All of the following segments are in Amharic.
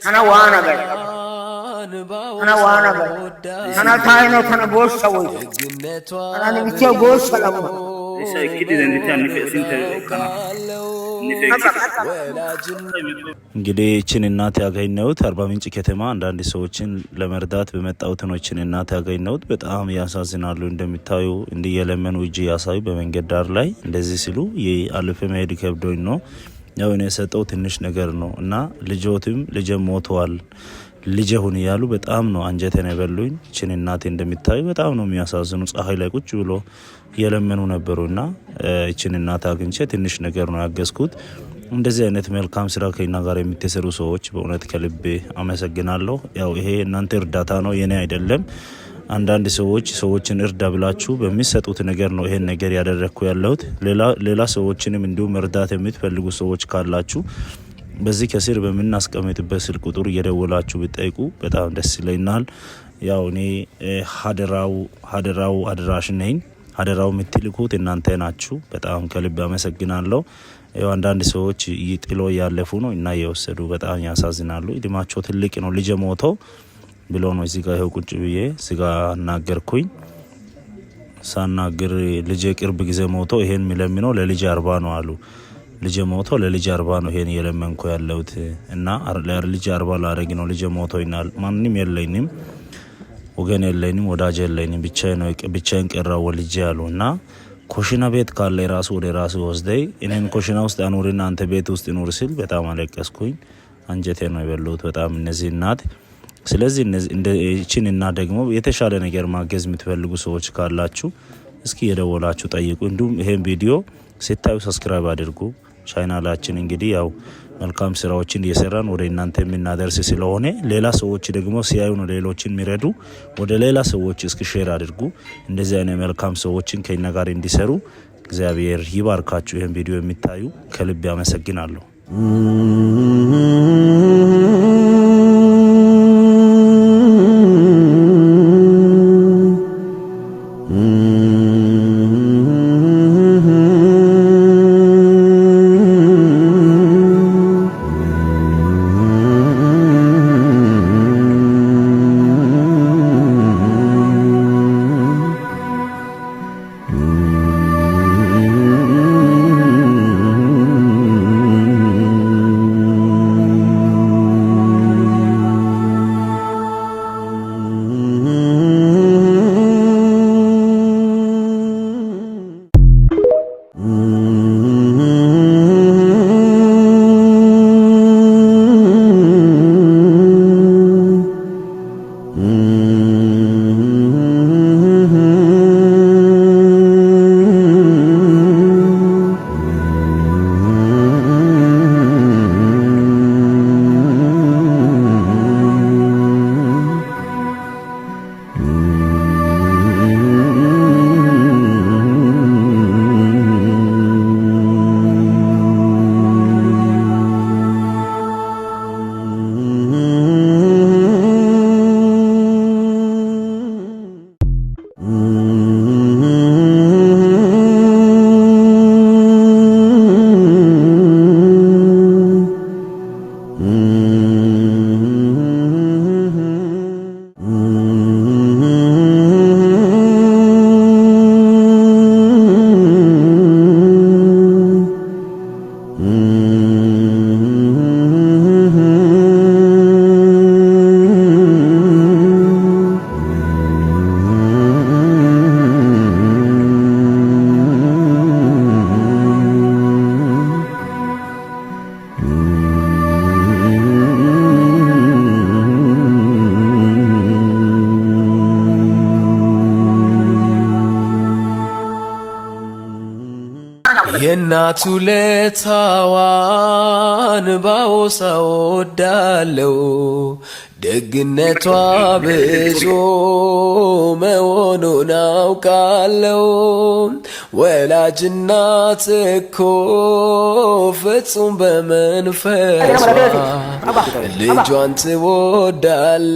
أنا وانا قاعد أنا وانا قاعد أنا تاينو أنا بوش سوي أنا نبتة بوش سلام እንግዲህ እችን እናት ያገኘሁት አርባ ምንጭ ከተማ አንዳንድ ሰዎችን ለመርዳት በመጣሁት ነው። እችን እናት ያገኘሁት በጣም ያሳዝናሉ። እንደሚታዩ እንዲህ የለመኑ እጅ ያሳዩ በመንገድ ዳር ላይ እንደዚህ ሲሉ አልፌ መሄድ ከብዶኝ ነው። ያው እኔ የሰጠው ትንሽ ነገር ነው እና ልጆትም ልጄ ሞተዋል ልጄ ሁን እያሉ በጣም ነው አንጀቴን የበሉኝ። እችን እናቴ እንደሚታዩ በጣም ነው የሚያሳዝኑ። ፀሐይ ላይ ቁጭ ብሎ የለመኑ ነበሩና እችን እናት አግኝቼ ትንሽ ነገር ነው ያገዝኩት። እንደዚህ አይነት መልካም ስራ ከኛ ጋር የምትሰሩ ሰዎች በእውነት ከልቤ አመሰግናለሁ። ያው ይሄ እናንተ እርዳታ ነው የኔ አይደለም። አንዳንድ ሰዎችን እርዳ ብላችሁ በሚሰጡት ነገር ነው ይሄን ነገር ያደረኩ ያለሁት። ሌላ ሰዎችንም እንዲሁም እርዳታ የምትፈልጉ ሰዎች ካላችሁ በዚህ ከስር በምናስቀምጥበት ስልክ ቁጥር እየደወላችሁ ብትጠይቁ በጣም ደስ ይለኛል። ያው እኔ ሀደራው አድራሽ ነኝ። ሀደራው የምትልኩት እናንተ ናችሁ። በጣም ከልብ አመሰግናለሁ። ያው አንዳንድ ሰዎች ጥሎ ያለፉ ነው እና እየወሰዱ በጣም ያሳዝናሉ። እድሜያቸው ትልቅ ነው። ልጄ ሞተው ብሎ ነው እዚህ ጋር ይኸው ቁጭ ብዬ ስጋ ናገርኩኝ። ሳናገር ልጄ ቅርብ ጊዜ ሞቶ ይሄን የሚለምነው ለልጄ 40 ነው አሉ። ልጄ ሞቶ ለልጄ 40 ነው ይሄን እየለመንኩ ያለሁት እና ለልጄ 40 ላረግ ነው። ልጄ ሞቶ ይናል። ማንንም የለኝም፣ ወገን የለኝም፣ ወዳጅ የለኝም፣ ብቻዬን ቀረው ልጄ አሉና ኮሽና ቤት ካለ ራሱ ወደ ራሱ ወስደይ እኔን ኮሽና ውስጥ አኑርና አንተ ቤት ውስጥ ኑር ሲል በጣም አለቀስኩኝ። አንጀቴ ነው የበሉት በጣም እነዚህ እናት። ስለዚህ እቺን እና ደግሞ የተሻለ ነገር ማገዝ የምትፈልጉ ሰዎች ካላችሁ እስኪ የደወላችሁ ጠይቁ። እንዲሁም ይሄን ቪዲዮ ሲታዩ ሰብስክራይብ አድርጉ። ቻናላችን እንግዲህ ያው መልካም ስራዎችን እየሰራን ወደ እናንተ የምናደርስ ስለሆነ ሌላ ሰዎች ደግሞ ሲያዩ ነው ሌሎችን የሚረዱ። ወደ ሌላ ሰዎች እስኪ ሼር አድርጉ። እንደዚህ አይነት መልካም ሰዎችን ከኛ ጋር እንዲሰሩ እግዚአብሔር ይባርካችሁ። ይሄን ቪዲዮ የሚታዩ ከልብ አመሰግናለሁ። የእናቱ ለታዋን ባወሳ ወዳለው ደግነቷ ብዙ መሆኑን አውቃለው ወላጅ እናት እኮ ፍጹም በመንፈሷ ልጇን ትወዳለች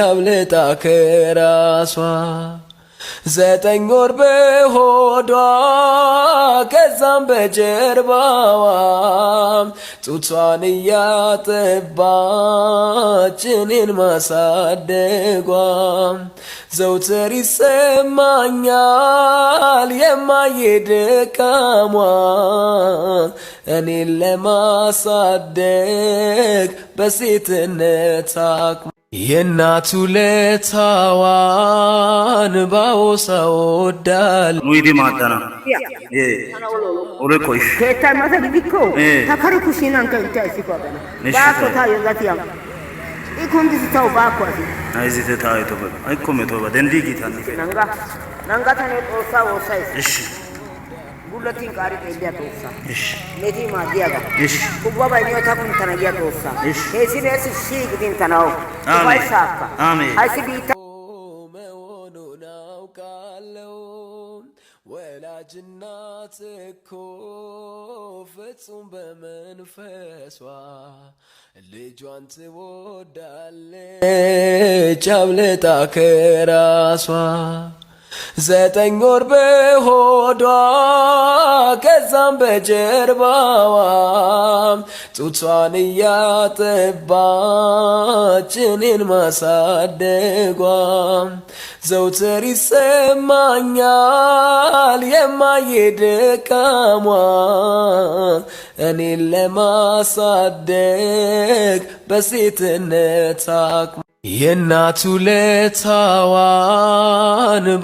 አብልጣ ከራሷ 9 ወር በሆዷ ከዛም በጀርባዋ ጡቷን እያጠባች እኔን ማሳደጓ ዘውትር ይሰማኛል የማይደካሟ እኔን ለማሳደግ በሴትነት አቅሟ የእናቱ ለታዋን ባወሳ ወዳለው ሙይዲ ማዳና ኦሬ ኮይሽ ከታ ማሰግዲኮ ታካሪኩ ሲናን ከንቻሲቆና ባኮ ታዮ ጋቲያም ኢኮንዲስ ታው ባኮ አይዚ ተታይቶ አይኮ መቶ በደንዲ ጊታን ናንጋ ታኔ ጦሳ ወሳይ እሺ ጉለቲን ቃሪ ከይያ ጦሳ እሺ ኔቲ ማዲያጋ እሺ ኩባ ባይኒዮ ታኩን ተናያ ጦሳ ሄሲኔስ ሲግዲን ተናው ባይሳካ አሜን አይሲቢታ መሆኑን አውቃለው ወላጅ እናት እኮ ፍጹም በመንፈሷ ልጇን ትወዳለች አብልጣ ከራሷ 9 ወር በሆዷ ከዛም በጀርባዋ ጡቷን እያጠባች እኔን ማሳደጓ ዘውትር ይሰማኛል የማይደካሟ እኔን ለማሳደግ በሴትነት አቅሟ የእናቱ ለታዋን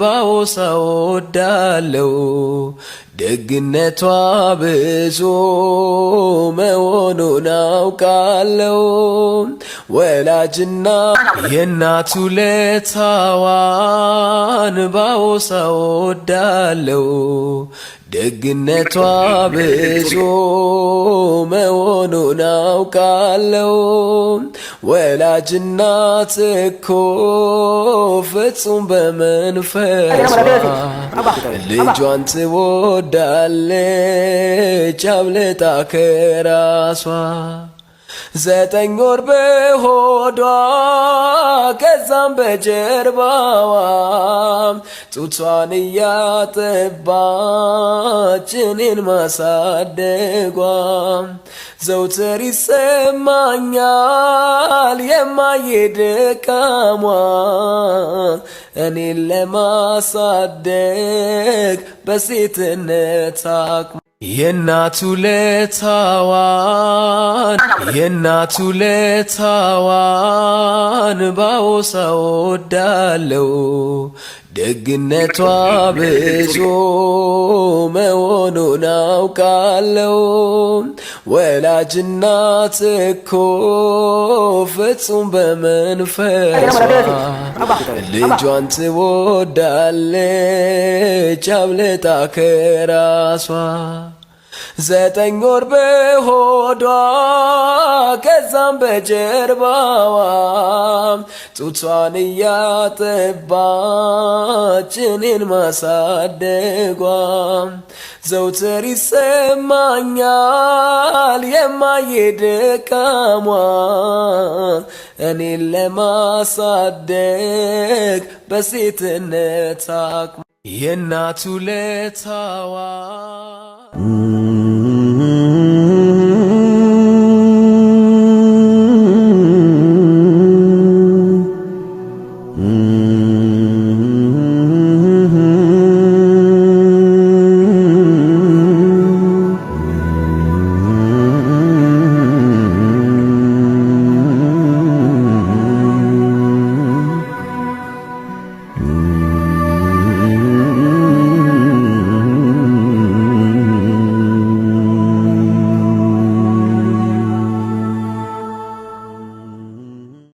ባወሳ ወዳለው ደግነቷ ብዙ መሆኑን አውቃለው ወላጅና የእናቱ ለታዋን ባወሳ ወዳለው ደግነቷ ብዙ መሆኑን አውቃለው ወላጅ እናት እኮ ፍጹም በመንፈሷ ልጇን ትወዳለች አብልጣ ከራሷ 9 ወር በሆዷ ከዛም በጀርባዋ ጡቷን እያጠባች እኔን ማሳደጓ ዘውትር ይሰማኛል የማይደካሟ እኔን ለማሳደግ በሴትነት አቅሟ የእናቱ ለታዋን ባወሳ ወዳለው ደግነቷ ብዙ መሆኑን አውቃለው ወላጅ እናት እኮ ፍጹም በመንፈሷ ልጇን ትወዳለች አብልጣ ከራሷ 9 ወር በሆዷ ከዛም በጀርባዋ ጡቷን እያጠባች እኔን ማሳደጓ ዘውትር ይሰማኛል የማይደካሟ እኔን ለማሳደግ በሴትነት አቅሟ የእናቱ ለታዋን